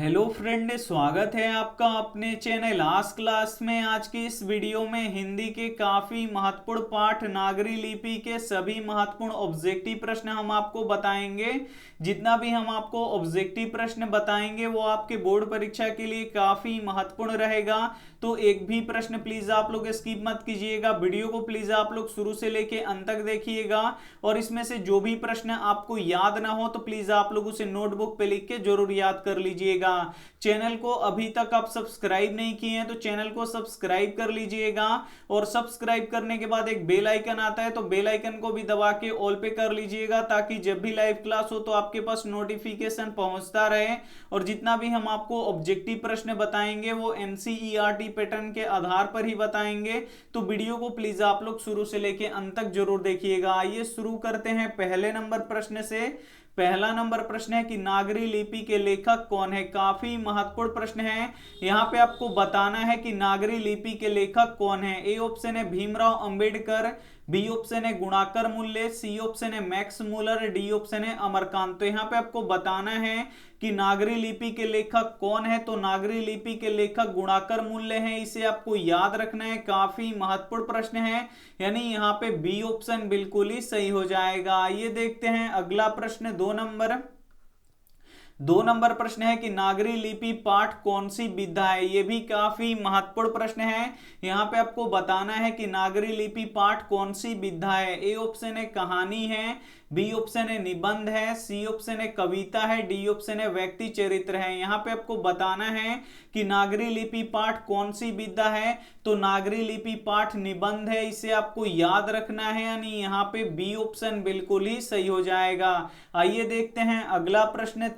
Hello friend, स्वागत है आपका अपने चैनल आज क्लास में। आज की इस वीडियो में हिंदी के काफी महत्वपूर्ण पाठ नागरी लिपि के सभी महत्वपूर्ण ऑब्जेक्टिव प्रश्न हम आपको बताएंगे। जितना भी हम आपको ऑब्जेक्टिव प्रश्न बताएंगे वो आपके बोर्ड परीक्षा के लिए काफी महत्वपूर्ण रहेगा। तो एक भी प्रश्न प्लीज आप लोग स्किप मत कीजिएगा, वीडियो को प्लीज आप लोग शुरू से लेके अंत तक देखिएगा। और इसमें से जो भी प्रश्न आपको याद ना हो तो प्लीज आप लोग उसे नोटबुक पे लिख के जरूर याद कर लीजिएगा। चैनल को अभी तक आप सब्सक्राइब नहीं किए हैं तो चैनल को सब्सक्राइब कर लीजिएगा। और सब्सक्राइब करने के बाद एक बेल आइकन आता है तो बेल आइकन को भी दबा के ऑल पे कर लीजिएगा, ताकि जब भी लाइव क्लास हो तो आपके पास नोटिफिकेशन पहुंचता रहे। और जितना भी हम आपको ऑब्जेक्टिव प्रश्न बताएंगे वो एनसीईआरटी पैटर्न के आधार पर ही बताएंगे। तो वीडियो को प्लीज आप लोग शुरू से लेके अंत तक जरूर देखिएगा। आइए शुरू करते हैं पहले नंबर प्रश्न से। पहला नंबर प्रश्न है कि नागरी लिपि के लेखक कौन है। काफी महत्वपूर्ण प्रश्न है। यहाँ पे आपको बताना है कि नागरी लिपि के लेखक कौन है। ए ऑप्शन है भीमराव अंबेडकर, बी ऑप्शन है गुणाकर मूल्य, सी ऑप्शन है मैक्स मूलर, डी ऑप्शन है अमरकांत। तो यहाँ पे आपको बताना है कि नागरी लिपि के लेखक कौन है। तो नागरी लिपि के लेखक गुणाकर मूल्य हैं, इसे आपको याद रखना है। काफी महत्वपूर्ण प्रश्न है, यानी यहाँ पे बी ऑप्शन बिल्कुल ही सही हो जाएगा। आइए देखते हैं अगला प्रश्न, दो नंबर प्रश्न है कि नागरी लिपि पाठ कौन सी विधा है। यह भी काफी महत्वपूर्ण प्रश्न है। यहाँ पे आपको बताना है कि नागरी लिपि पाठ कौन सी विधा है। ए ऑप्शन है कहानी है, बी ऑप्शन है निबंध है, सी ऑप्शन है कविता है, डी ऑप्शन है व्यक्ति चरित्र है। यहाँ पे आपको बताना है कि नागरी लिपि पाठ कौन सी विधा है। तो नागरी लिपि पाठ निबंध है, इसे आपको याद रखना है, यानी यहाँ पे बी ऑप्शन बिल्कुल ही सही हो जाएगा। आइए देखते हैं अगला प्रश्न,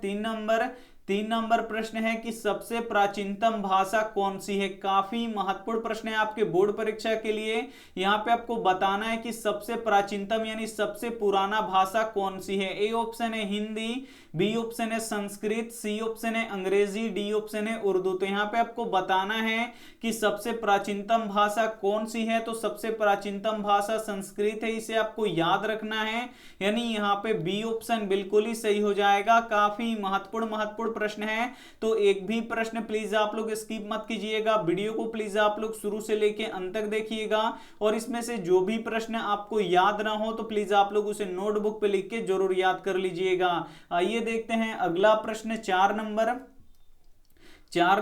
तीन नंबर प्रश्न है कि सबसे प्राचीनतम भाषा कौन सी है। काफी महत्वपूर्ण प्रश्न है आपके बोर्ड परीक्षा के लिए। यहाँ पे आपको बताना है कि सबसे प्राचीनतम यानी सबसे पुराना भाषा कौन सी है। ए ऑप्शन है हिंदी, बी ऑप्शन है संस्कृत, सी ऑप्शन है अंग्रेजी, डी ऑप्शन है उर्दू। तो यहाँ पे आपको बताना है कि सबसे प्राचीनतम भाषा कौन सी है। तो सबसे प्राचीनतम भाषा संस्कृत है, इसे आपको याद रखना है, यानी यहाँ पे बी ऑप्शन बिल्कुल ही सही हो जाएगा। काफी महत्वपूर्ण प्रश्न है। तो एक भी प्रश्न प्लीज आप लोग स्किप मत कीजिएगा, वीडियो को प्लीज आप लोग शुरू से लेके अंत तक देखिएगा। और इसमें से जो भी प्रश्न आपको याद ना हो तो प्लीज आप लोग उसे नोटबुक पे लिख के जरूर याद कर लीजिएगा। आइए देखते हैं अगला प्रश्न, चार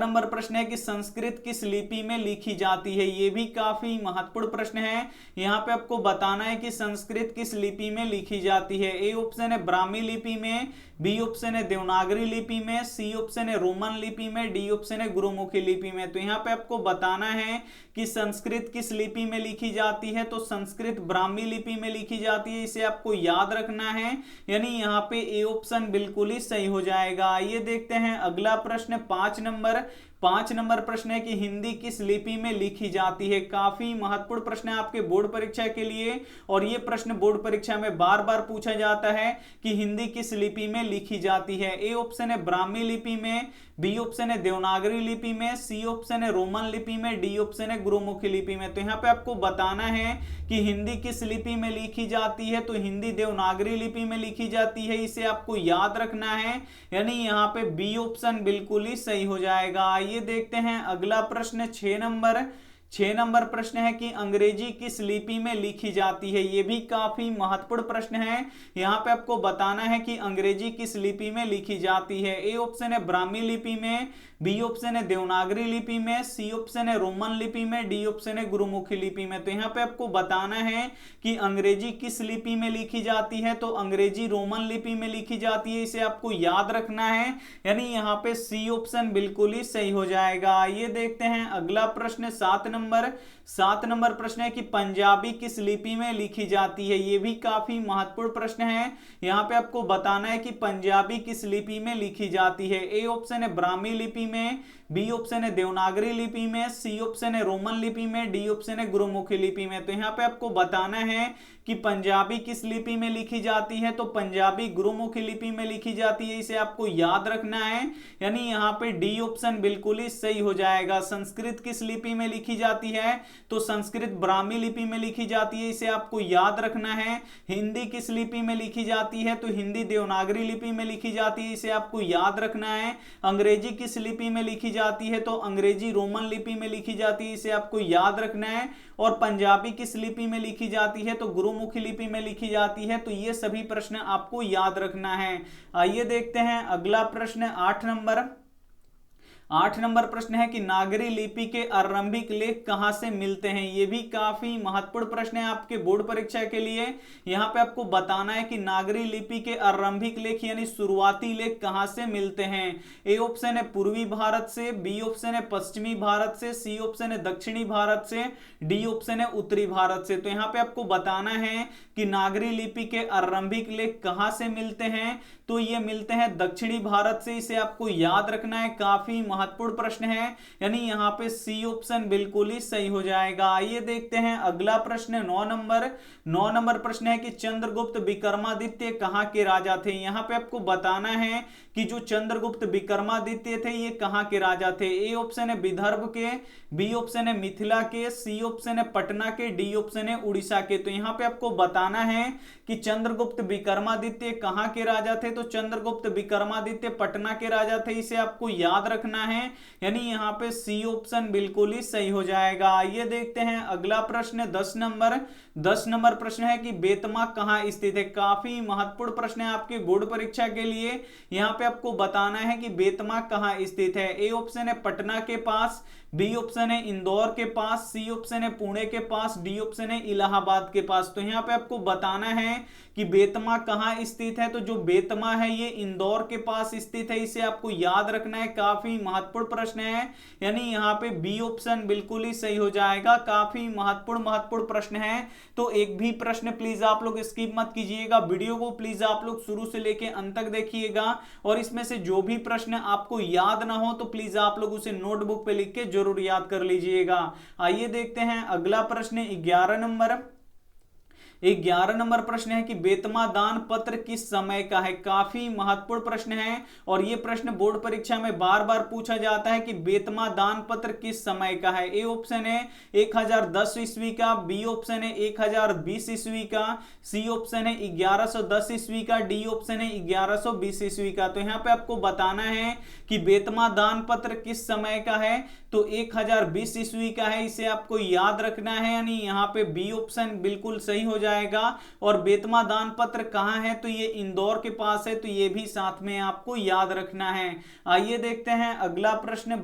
नंबर प्रश्न है कि संस्कृत किस लिपि में लिखी जाती है। यह भी काफी महत्वपूर्ण प्रश्न है। यहाँ पे आपको बताना है कि संस्कृत किस लिपि में लिखी जाती है। ए ऑप्शन है ब्राह्मी लिपि में, बी ऑप्शन है देवनागरी लिपि में, सी ऑप्शन है रोमन लिपि में, डी ऑप्शन है गुरुमुखी लिपि में। तो यहाँ पे आपको बताना है कि संस्कृत किस लिपि में लिखी जाती है। तो संस्कृत ब्राह्मी लिपि में लिखी जाती है, इसे आपको याद रखना है, यानी यहाँ पे ए ऑप्शन बिल्कुल ही सही हो जाएगा। आइए देखते हैं अगला प्रश्न, पांच नंबर प्रश्न है कि हिंदी किस लिपि में लिखी जाती है। काफी महत्वपूर्ण प्रश्न है आपके बोर्ड परीक्षा के लिए। और ये प्रश्न बोर्ड परीक्षा में बार बार पूछा जाता है कि हिंदी किस लिपि में लिखी जाती है। ए ऑप्शन है ब्राह्मी लिपि में, बी ऑप्शन है देवनागरी लिपि में, सी ऑप्शन है रोमन लिपि में, डी ऑप्शन है गुरुमुखी लिपि में। तो यहाँ पे आपको बताना है कि हिंदी किस लिपि में लिखी जाती है। तो हिंदी देवनागरी लिपि में लिखी जाती है, इसे आपको याद रखना है, यानी यहाँ पे बी ऑप्शन बिल्कुल ही सही हो जाएगा। ये देखते हैं अगला प्रश्न, 6 नंबर प्रश्न है कि अंग्रेजी किस लिपि में लिखी जाती है। यह भी काफी महत्वपूर्ण प्रश्न है। यहाँ पे आपको बताना है कि अंग्रेजी किस लिपि में लिखी जाती है। ए ऑप्शन है ब्राह्मी लिपि में, बी ऑप्शन है देवनागरी लिपि में, सी ऑप्शन है रोमन लिपि में, डी ऑप्शन है गुरुमुखी लिपि में। तो यहाँ पे आपको बताना है कि अंग्रेजी किस लिपि में लिखी जाती है। तो अंग्रेजी रोमन लिपि में लिखी जाती है, इसे आपको याद रखना है, यानी यहाँ पे सी ऑप्शन बिल्कुल ही सही हो जाएगा। ये देखते हैं अगला प्रश्न, 7 नंबर प्रश्न है कि पंजाबी किस लिपि में लिखी जाती है। यह भी काफी महत्वपूर्ण प्रश्न है। यहाँ पे आपको बताना है कि पंजाबी किस लिपि में लिखी जाती है। ए ऑप्शन है ब्राह्मी लिपि में, बी ऑप्शन है देवनागरी लिपि में, सी ऑप्शन है रोमन लिपि में, डी ऑप्शन है गुरुमुखी लिपि में। तो यहाँ पे आपको बताना है कि पंजाबी किस लिपि में लिखी जाती है। तो पंजाबी गुरुमुखी लिपि में लिखी जाती है, इसे आपको याद रखना है, यानी यहाँ पे डी ऑप्शन बिल्कुल ही सही हो जाएगा। संस्कृत किस लिपि में लिखी जाती जाती है? तो संस्कृत ब्राह्मी लिपि में लिखी जाती है, इसे आपको याद रखना है। हिंदी किस लिपि में लिखी जाती है? तो हिंदी देवनागरी लिपि में लिखी जाती है, इसे आपको याद रखना है। अंग्रेजी किस लिपि में लिखी जाती है? तो अंग्रेजी रोमन लिपि में लिखी जाती है, इसे आपको याद रखना है। और पंजाबी किस लिपि में लिखी जाती है? तो गुरुमुखी लिपि में लिखी जाती है। तो ये सभी प्रश्न आपको याद रखना है। आइए देखते हैं अगला प्रश्न 8 नंबर प्रश्न है कि नागरी लिपि के आरंभिक लेख कहां से मिलते हैं? यह भी काफी महत्वपूर्ण प्रश्न है आपके बोर्ड परीक्षा के लिए। यहां पे आपको बताना है कि नागरी लिपि के आरंभिक लेख यानी शुरुआती लेख कहां से मिलते हैं। ए ऑप्शन है पूर्वी भारत से, बी ऑप्शन है पश्चिमी भारत से, सी ऑप्शन है दक्षिणी भारत से, डी ऑप्शन है उत्तरी भारत से। तो यहां पे आपको बताना है कि नागरी लिपि के आरंभिक लेख कहां से मिलते हैं? तो ये मिलते हैं दक्षिणी भारत से, इसे आपको याद रखना है, काफी महत्वपूर्ण प्रश्न है। यानी यहाँ पे सी ऑप्शन बिल्कुल ही सही हो जाएगा। आइए देखते हैं अगला प्रश्न 9 नंबर प्रश्न है कि चंद्रगुप्त विक्रमादित्य कहाँ के राजा थे? यहाँ पे आपको बताना है कि जो चंद्रगुप्त विक्रमादित्य थे ये कहाँ के राजा थे। ए ऑप्शन है विदर्भ के, बी ऑप्शन है मिथिला के, सी ऑप्शन है पटना के, डी ऑप्शन है उड़ीसा के। तो यहाँ पे आपको बताना है कि चंद्रगुप्त विक्रमादित्य कहाँ के राजा थे। तो चंद्रगुप्त विक्रमादित्य पटना के राजा थे, इसे आपको याद रखना है। यानी यहाँ पे सी ऑप्शन बिल्कुल ही सही हो जाएगा। आइए देखते हैं अगला प्रश्न 10 नंबर प्रश्न है कि बेतमा कहाँ स्थित है? काफी महत्वपूर्ण प्रश्न है आपके बोर्ड परीक्षा के लिए। यहाँ पे आपको बताना है कि बेतमा कहाँ स्थित है। ए ऑप्शन है पटना के पास, बी ऑप्शन है इंदौर के पास, सी ऑप्शन है पुणे के पास, डी ऑप्शन है इलाहाबाद के पास। तो यहाँ पे आपको बताना है कि बेतमा कहाँ स्थित है। तो जो बेतमा है ये इंदौर के पास स्थित है, इसे आपको याद रखना है, काफी महत्वपूर्ण प्रश्न है। यानी यहाँ पे बी ऑप्शन बिल्कुल ही सही हो जाएगा। काफी महत्वपूर्ण प्रश्न है। तो एक भी प्रश्न प्लीज आप लोग स्किप मत कीजिएगा, वीडियो को प्लीज आप लोग शुरू से लेके अंत तक देखिएगा। और इसमें से जो भी प्रश्न आपको याद ना हो तो प्लीज आप लोग उसे नोटबुक पे लिख के जरूर याद कर लीजिएगा। आइए देखते हैं अगला प्रश्न 11 नंबर प्रश्न है कि बेतमा दान पत्र किस समय का है? काफी महत्वपूर्ण प्रश्न है और यह प्रश्न बोर्ड परीक्षा में बार बार पूछा जाता है कि बेतमा दान पत्र किस समय का है। ए ऑप्शन है 1010 ईस्वी का, बी ऑप्शन है 1020 ईस्वी का, सी ऑप्शन है 1110 ईस्वी का, डी ऑप्शन है 1120 ईस्वी का। तो यहाँ पे आपको बताना है कि बेतमा दान पत्र किस समय का है। तो 1020 ईस्वी का है, इसे आपको याद रखना है। यानी यहाँ पे बी ऑप्शन बिल्कुल सही हो जाएगा। और बेतमा दान पत्र कहाँ है? तो ये इंदौर के पास है, तो ये भी साथ में आपको याद रखना है। आइए देखते हैं अगला प्रश्न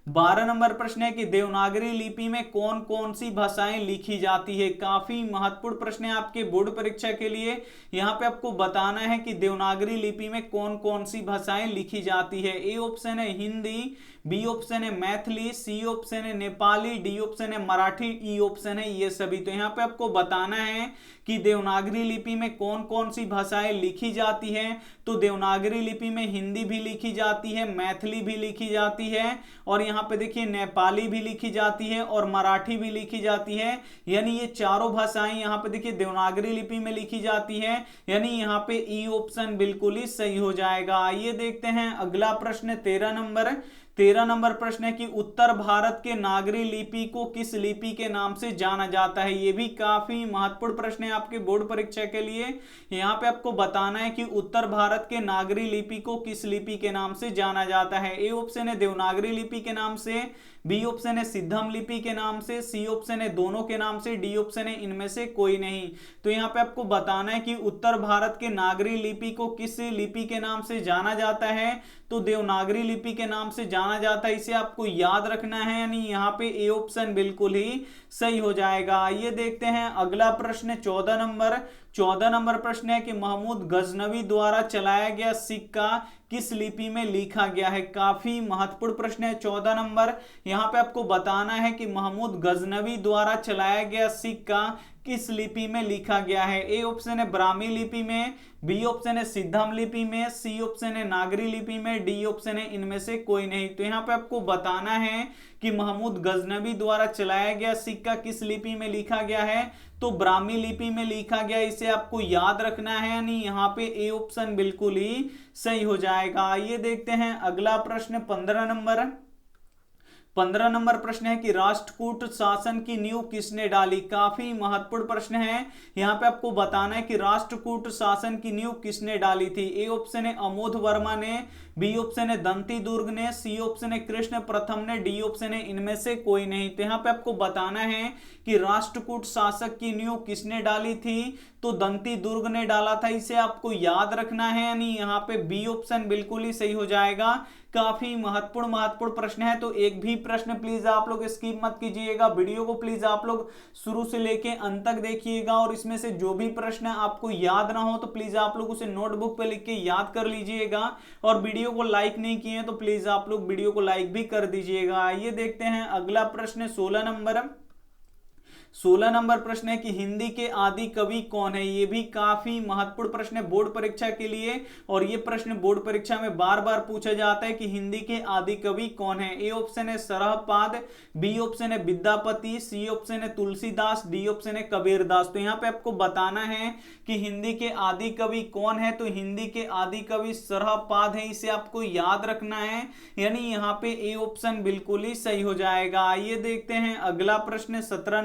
12 नंबर प्रश्न है कि देवनागरी लिपि में कौन कौन सी भाषाएं लिखी जाती है? काफी महत्वपूर्ण प्रश्न है आपके बोर्ड परीक्षा के लिए। यहाँ पे आपको बताना है कि देवनागरी लिपि में कौन कौन सी भाषाएं लिखी जाती है। ए ऑप्शन है हिंदी, बी ऑप्शन है मैथिली, सी ऑप्शन है नेपाली, डी ऑप्शन है मराठी, ई ऑप्शन है ये सभी। तो यहाँ पे आपको बताना है कि देवनागरी लिपि में कौन कौन सी भाषाएं लिखी जाती हैं। तो देवनागरी लिपि में हिंदी भी लिखी जाती है, मैथिली भी लिखी जाती है, और यहाँ पे देखिए नेपाली भी लिखी जाती है और मराठी भी लिखी जाती है। यानी ये चारों भाषाएं यहाँ पे देखिए देवनागरी लिपि में लिखी जाती है। यानी यहाँ पे ई ऑप्शन बिल्कुल ही सही हो जाएगा। आइए देखते हैं अगला प्रश्न 13 नंबर प्रश्न है कि उत्तर भारत के नागरी लिपि को किस लिपि के नाम से जाना जाता है? यह भी काफी महत्वपूर्ण प्रश्न है आपके बोर्ड परीक्षा के लिए। यहाँ पे आपको बताना है कि उत्तर भारत के नागरी लिपि को किस लिपि के नाम से जाना जाता है। ए ऑप्शन है देवनागरी लिपि के नाम से, बी ऑप्शन है सिद्धम लिपि के नाम से, सी ऑप्शन है दोनों के नाम से, डी ऑप्शन है इनमें से कोई नहीं। तो यहाँ पे आपको बताना है कि उत्तर भारत के नागरी लिपि को किस लिपि के नाम से जाना जाता है। तो देवनागरी लिपि के नाम से जाना जाता है, इसे आपको याद रखना है। यानी यहाँ पे ए ऑप्शन बिल्कुल ही सही हो जाएगा। आइए देखते हैं अगला प्रश्न 14 नंबर प्रश्न है कि महमूद गजनवी द्वारा चलाया गया सिक्का किस लिपि में लिखा गया है? काफी महत्वपूर्ण प्रश्न है 14 नंबर। यहाँ पे आपको बताना है कि महमूद गजनवी द्वारा चलाया गया सिक्का किस लिपि में लिखा गया है। ए ऑप्शन है ब्राह्मी लिपि में, बी ऑप्शन है सिद्धम लिपि में, सी ऑप्शन है नागरी लिपि में, डी ऑप्शन है इनमें से कोई नहीं। तो यहाँ पे आपको बताना है कि महमूद गजनवी द्वारा चलाया गया सिक्का किस लिपि में लिखा गया है। तो ब्राह्मी लिपि में लिखा गया, इसे आपको याद रखना है। यानी यहाँ पे ए ऑप्शन बिल्कुल ही सही हो जाएगा। आइए देखते हैं अगला प्रश्न 15 15 नंबर प्रश्न है कि राष्ट्रकूट शासन की नींव किसने डाली। काफी महत्वपूर्ण प्रश्न है। यहाँ पे आपको बताना है कि राष्ट्रकूट शासन की नींव किसने डाली थी। ए ऑप्शन है अमोध वर्मा ने, बी ऑप्शन है दंती दुर्ग ने, सी ऑप्शन है कृष्ण प्रथम ने, डी ऑप्शन है इनमें से कोई नहीं। तो यहाँ पे आपको बताना है कि राष्ट्रकूट शासक की नींव किसने डाली थी, तो दंती दुर्ग ने डाला था। इसे आपको याद रखना है, यानी यहाँ पे बी ऑप्शन बिल्कुल ही सही हो जाएगा। काफी महत्वपूर्ण प्रश्न है, तो एक भी प्रश्न प्लीज आप लोग स्किप मत कीजिएगा। वीडियो को प्लीज आप लोग शुरू से लेके अंत तक देखिएगा, और इसमें से जो भी प्रश्न आपको याद ना हो तो प्लीज आप लोग उसे नोटबुक पे लिख के याद कर लीजिएगा। और वीडियो को लाइक नहीं किए तो प्लीज आप लोग वीडियो को लाइक भी कर दीजिएगा। आइए देखते हैं अगला प्रश्न 16 नंबर प्रश्न है कि हिंदी के आदि कवि कौन है। ये भी काफी महत्वपूर्ण प्रश्न है बोर्ड परीक्षा के लिए, और ये प्रश्न बोर्ड परीक्षा में बार बार पूछा जाता है कि हिंदी के आदि कवि कौन है। ए ऑप्शन है सरहपाद, बी ऑप्शन है विद्यापति, सी ऑप्शन है तुलसीदास, डी ऑप्शन है कबीरदास। तो यहाँ पे आपको बताना है कि हिंदी के आदि कवि कौन है। तो हिंदी के आदि कवि सरहपाद है, इसे आपको याद रखना है, यानी यहाँ पे ए ऑप्शन बिल्कुल ही सही हो जाएगा। आइए देखते हैं अगला प्रश्न 17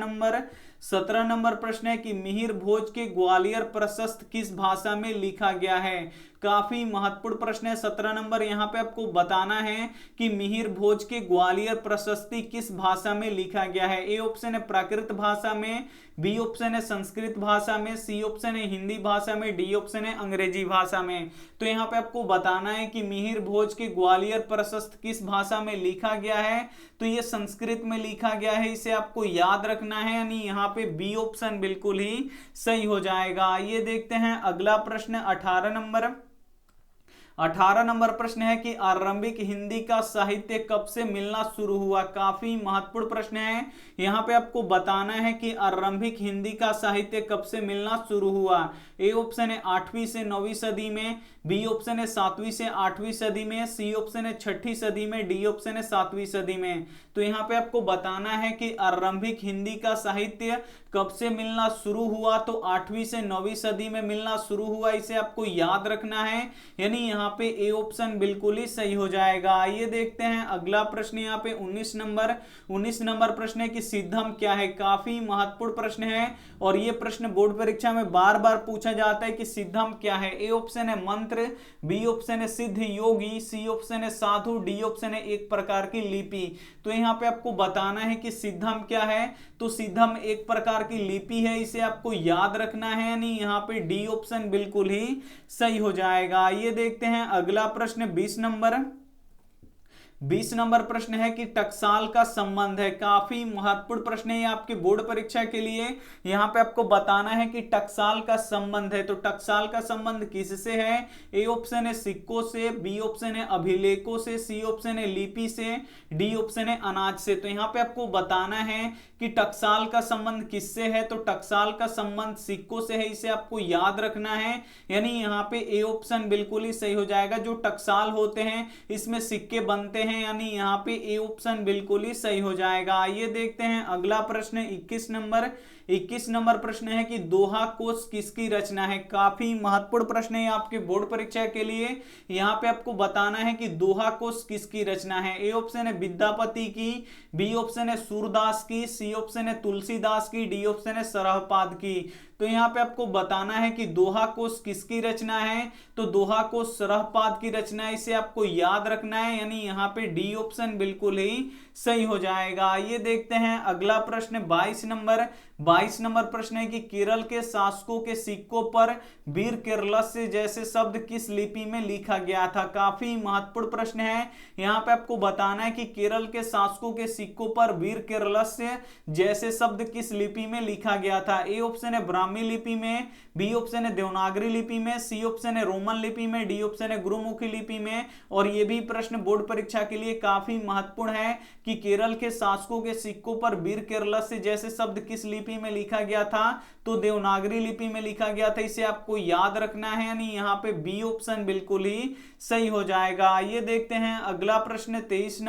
नंबर प्रश्न है कि मिहिर भोज के ग्वालियर प्रशस्त किस भाषा में लिखा गया है। काफी महत्वपूर्ण प्रश्न है 17 नंबर। यहाँ पे आपको बताना है कि मिहिर भोज के ग्वालियर प्रशस्ति किस भाषा में लिखा गया है। ए ऑप्शन है प्राकृत भाषा में, बी ऑप्शन है संस्कृत भाषा में, सी ऑप्शन है हिंदी भाषा में, डी ऑप्शन है अंग्रेजी भाषा में। तो यहाँ पे आपको बताना है कि मिहिर भोज के ग्वालियर प्रशस्त किस भाषा में लिखा गया है। तो ये संस्कृत में लिखा गया है, इसे आपको याद रखना है, यानी यहाँ पे बी ऑप्शन बिल्कुल ही सही हो जाएगा। ये देखते हैं अगला प्रश्न 18 नंबर प्रश्न है कि आरंभिक हिंदी का साहित्य कब से मिलना शुरू हुआ। काफी महत्वपूर्ण प्रश्न है। यहाँ पे आपको बताना है कि आरंभिक हिंदी का साहित्य कब से मिलना शुरू हुआ। ए ऑप्शन है 8वीं से 9वीं सदी में, बी ऑप्शन है 7वीं से 8वीं सदी में, सी ऑप्शन है 6ठी सदी में, डी ऑप्शन है 7वीं सदी में। तो यहाँ पे आपको बताना है कि आरंभिक हिंदी का साहित्य कब से मिलना शुरू हुआ। तो 8वीं से 9वीं सदी में मिलना शुरू हुआ, इसे आपको याद रखना है, यानी यहाँ पे ए ऑप्शन बिल्कुल ही सही हो जाएगा। आइए देखते हैं अगला प्रश्न यहाँ पे 19 नंबर प्रश्न है कि सिद्धम क्या है। काफी महत्वपूर्ण प्रश्न है, और ये प्रश्न बोर्ड परीक्षा में बार बार पूछा जाता है कि सिद्धम क्या है। ए ऑप्शन है मंत्र, बी ऑप्शन है सिद्ध योगी, सी ऑप्शन है साधु, डी ऑप्शन है एक प्रकार की लिपि। तो यहाँ पे आपको बताना है कि सिद्धम क्या है। तो सिद्धम एक प्रकार की लिपि है, इसे आपको याद रखना है, यानी यहाँ पे डी ऑप्शन बिल्कुल ही सही हो जाएगा। ये देखते हैं अगला प्रश्न 20 नंबर प्रश्न है कि टकसाल का संबंध है। काफी महत्वपूर्ण प्रश्न है आपके बोर्ड परीक्षा के लिए। यहाँ पे आपको बताना है कि टकसाल का संबंध है। तो टकसाल का संबंध किससे है। ए ऑप्शन है सिक्कों से, बी ऑप्शन है अभिलेखों से, सी ऑप्शन है लिपि से, डी ऑप्शन है अनाज से। तो यहाँ पे आपको बताना है कि टकसाल का संबंध किससे है। तो टकसाल का संबंध सिक्कों से है, इसे आपको याद रखना है, यानी यहाँ पे ए ऑप्शन बिल्कुल ही सही हो जाएगा। जो टकसाल होते हैं इसमें सिक्के बनते हैं, यानी यहाँ पे ए ऑप्शन बिल्कुल ही सही हो जाएगा। आइए देखते हैं अगला प्रश्न 21 नंबर प्रश्न है कि दोहा कोश किसकी रचना है। काफी महत्वपूर्ण प्रश्न है आपके बोर्ड परीक्षा के लिए। यहाँ पे आपको बताना है कि दोहा कोश किसकी रचना है। ए ऑप्शन है विद्यापति की, बी ऑप्शन है सूरदास की, सी ऑप्शन है तुलसीदास की, डी ऑप्शन है सरहपाद की। तो यहाँ पे आपको बताना है कि दोहा कोश किसकी रचना है। तो दोहा कोश सरहपाद की रचना है, इसे आपको याद रखना है, यानी यहाँ पे डी ऑप्शन बिल्कुल ही सही हो जाएगा। ये देखते हैं अगला प्रश्न 22 नंबर प्रश्न है कि केरल के शासकों के सिक्कों पर वीर केरलस्य जैसे शब्द किस लिपि में लिखा गया था। काफी महत्वपूर्ण प्रश्न है। यहाँ पे आपको बताना है कि केरल के शासकों के सिक्कों पर वीर केरलस्य जैसे शब्द किस लिपि में लिखा गया था। ए ऑप्शन है ब्राह्मी लिपि में, बी ऑप्शन है देवनागरी लिपि में, सी ऑप्शन है रोमन लिपि में, डी ऑप्शन है गुरुमुखी लिपि में। और ये भी प्रश्न बोर्ड परीक्षा के लिए काफी महत्वपूर्ण है कि केरल के शासकों के सिक्कों पर वीर केरलस्य जैसे शब्द किस लिपि में लिखा गया था। तो देवनागरी लिपि में लिखा गया था, इसे आपको याद रखना है, यानी यहाँ पे बी ऑप्शन बिल्कुल ही सही हो जाएगा। ये देखते हैं अगला प्रश्न 23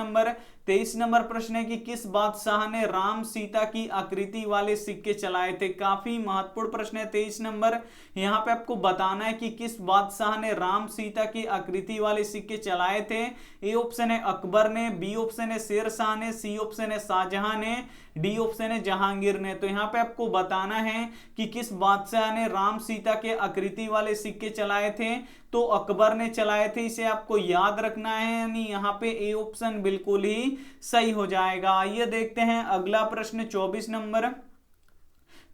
23 नंबर प्रश्न है कि किस बादशाह ने राम सीता की आकृति वाले सिक्के चलाए थे। काफी महत्वपूर्ण प्रश्न है 23 नंबर। यहाँ पे आपको बताना है कि किस बादशाह ने राम सीता की आकृति वाले सिक्के चलाए थे। ए ऑप्शन है अकबर ने, बी ऑप्शन है शेर शाह ने, सी ऑप्शन है शाहजहां ने, डी ऑप्शन है जहांगीर ने। तो यहाँ पे आपको बताना है कि किस बादशाह ने राम सीता के आकृति वाले सिक्के चलाए थे। तो अकबर ने चलाए थे, इसे आपको याद रखना है, यानी यहाँ पे ए ऑप्शन बिल्कुल ही सही हो जाएगा। आइए देखते हैं अगला प्रश्न 24 नंबर।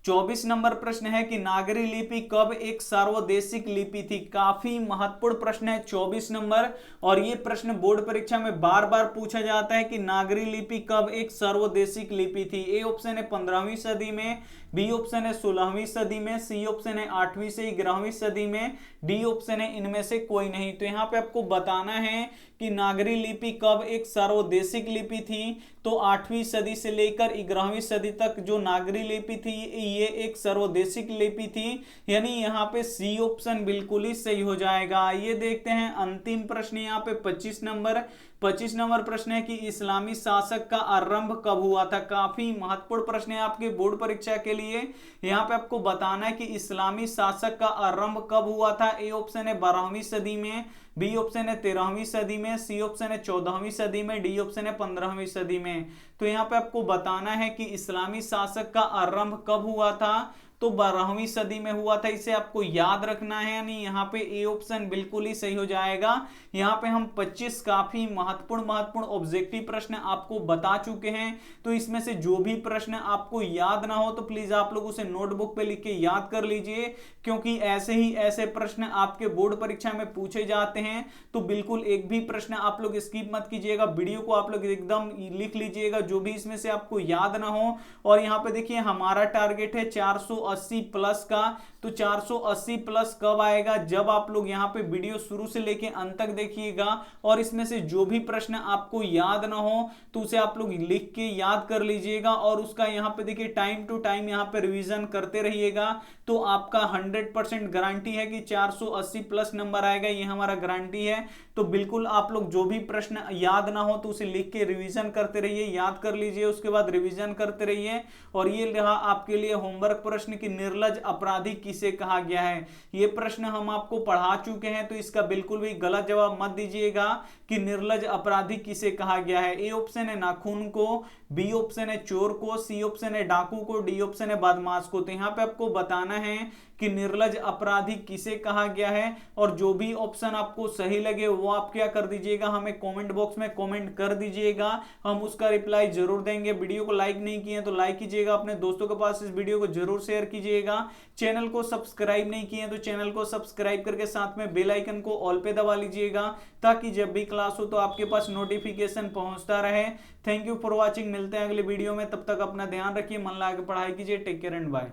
24 नंबर प्रश्न है कि नागरी लिपि कब एक सार्वदेशिक लिपि थी। काफी महत्वपूर्ण प्रश्न है 24 नंबर, और ये प्रश्न बोर्ड परीक्षा में बार बार पूछा जाता है कि नागरी लिपि कब एक सर्वदेशिक लिपि थी। ए ऑप्शन है 15वीं सदी में, बी ऑप्शन है 16वीं सदी में, सी ऑप्शन है 8वीं से 11वीं सदी में, डी ऑप्शन है इनमें से कोई नहीं। तो यहाँ पे आपको बताना है कि नागरी लिपि कब एक सर्वदेशिक लिपि थी। तो 8वीं सदी से लेकर 11वीं सदी तक जो नागरी लिपि थी ये एक सर्वदेशिक लिपि थी, यानी यहाँ पे सी ऑप्शन बिल्कुल ही सही हो जाएगा। ये देखते हैं अंतिम प्रश्न यहाँ पे 25 नंबर। 25 नंबर प्रश्न है कि इस्लामी शासक का आरंभ कब हुआ था। काफी महत्वपूर्ण प्रश्न है आपके बोर्ड परीक्षा के लिए। यहाँ पे आपको बताना है कि इस्लामी शासक का आरंभ कब हुआ था। ए ऑप्शन है 12वीं सदी में, बी ऑप्शन है 13वीं सदी में, सी ऑप्शन है 14वीं सदी में, डी ऑप्शन है 15वीं सदी में। तो यहाँ पे आपको बताना है कि इस्लामी शासक का आरंभ कब हुआ था। तो 12वीं सदी में हुआ था, इसे आपको याद रखना है, यानी यहाँ पे ए ऑप्शन बिल्कुल ही सही हो जाएगा। यहाँ पे हम 25 काफी महत्वपूर्ण ऑब्जेक्टिव प्रश्न आपको बता चुके हैं। तो इसमें से जो भी प्रश्न आपको याद ना हो तो प्लीज आप लोग उसे नोटबुक पे लिख के याद कर लीजिए, क्योंकि ऐसे प्रश्न आपके बोर्ड परीक्षा में पूछे जाते हैं। तो बिल्कुल एक भी प्रश्न आप लोग स्किप मत कीजिएगा, वीडियो को आप लोग एकदम लिख लीजिएगा जो भी इसमें से आपको याद ना हो। और यहाँ पे देखिए हमारा टारगेट है 480 प्लस का। तो 480 प्लस कब आएगा, जब आप लोग यहाँ पे वीडियो शुरू से लेके अंत तक देखिएगा और इसमें से जो भी प्रश्न आपको याद ना हो तो उसे आप लोग लिख के याद कर लीजिएगा, और उसका यहाँ पे देखिए टाइम टू टाइम यहाँ पे रिवीजन करते रहिएगा। तो आपका 100% गारंटी है कि 480 प्लस नंबर आएगा, ये हमारा गारंटी है। तो बिल्कुल आप लोग जो भी प्रश्न याद ना हो तो उसे लिख के रिवीजन करते रहिए, याद कर लीजिए, उसके बाद रिवीजन करते रहिए। और ये रहा आपके लिए होमवर्क प्रश्न कि निर्लज अपराधी किसे कहा गया है। ये प्रश्न हम आपको पढ़ा चुके हैं, तो इसका बिल्कुल भी गलत जवाब मत दीजिएगा कि निर्लज अपराधी किसे कहा गया है। ए ऑप्शन है नाखून को, बी ऑप्शन है चोर को, सी ऑप्शन है डाकू को, डी ऑप्शन है बदमाश को। तो यहाँ पे आपको बताना है कि निर्लज अपराधी किसे कहा गया है, और जो भी ऑप्शन आपको सही लगे वो आप क्या कर दीजिएगा, हमें कमेंट बॉक्स में कमेंट कर दीजिएगा, हम उसका रिप्लाई जरूर देंगे। वीडियो को लाइक नहीं किए तो लाइक कीजिएगा, अपने दोस्तों के पास इस वीडियो को जरूर शेयर कीजिएगा। चैनल को सब्सक्राइब नहीं किए तो चैनल को सब्सक्राइब करके साथ में बेल आइकन को ऑल पे दबा लीजिएगा, ताकि जब भी क्लास हो तो आपके पास नोटिफिकेशन पहुंचता रहे। थैंक यू फॉर वॉचिंग, मिलते हैं अगले वीडियो में, तब तक अपना ध्यान रखिए, मन लगा के पढ़ाई कीजिए। Take care and bye.